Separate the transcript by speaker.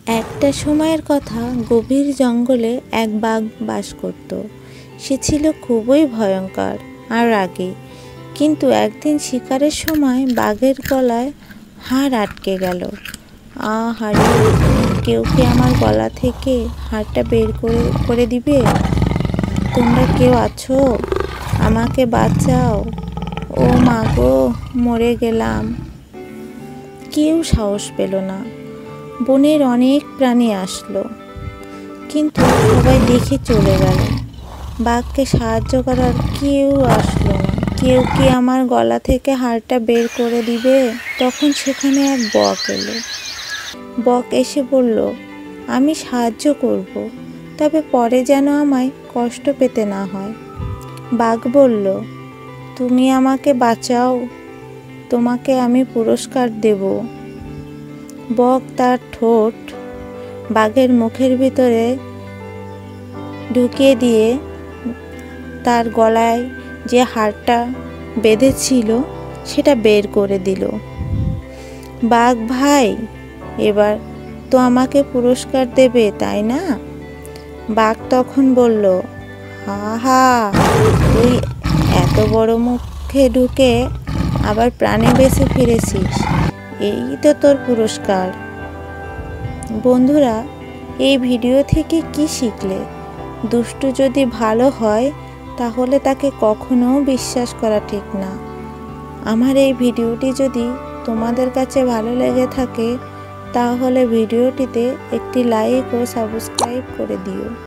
Speaker 1: একটা সময়ের কথা, গভীর জঙ্গলে এক বাঘ বাস করত। সে ছিল খুবই ভয়ঙ্কর আর রাগী। কিন্তু একদিন শিকারের সময় বাঘের গলায় হাড় আটকে গেল। আহারে, কেউ কি আমার গলা থেকে হাড়টা বের করে দিবে? তোমরা কেউ আছো? আমাকে বাঁচাও! ও মা গো, মরে গেলাম! কেউ সাহস পেল না। বনের অনেক প্রাণী আসলো, কিন্তু সবাই দেখে চলে গেল। বাঘকে সাহায্য করার কেউ আসলো না। কেউ কি আমার গলা থেকে হাড়টা বের করে দিবে? তখন সেখানে এক বক এলো। বক এসে বলল, আমি সাহায্য করব, তবে পরে যেন আমায় কষ্ট পেতে না হয়। বাঘ বলল, তুমি আমাকে বাঁচাও, তোমাকে আমি পুরস্কার দেব। বক তার ঠোঁট বাঘের মুখের ভিতরে ঢুকিয়ে দিয়ে তার গলায় যে হাড়টা বেঁধেছিল সেটা বের করে দিল। বাঘ ভাই, এবার তো আমাকে পুরস্কার দেবে, তাই না? বাঘ তখন বলল, হা হা, তুই এত বড় মুখে ঢুকে আবার প্রাণে বেঁচে ফিরেছিস, এই তো তোর পুরস্কার। বন্ধুরা, এই ভিডিও থেকে কি শিখলে? দুষ্টু যদি ভালো হয় তাহলে তাকে কখনো বিশ্বাস করা ঠিক না। আমার এই ভিডিওটি যদি তোমাদের কাছে ভালো লেগে থাকে তাহলে ভিডিওটিতে একটি লাইক ও সাবস্ক্রাইব করে দিও।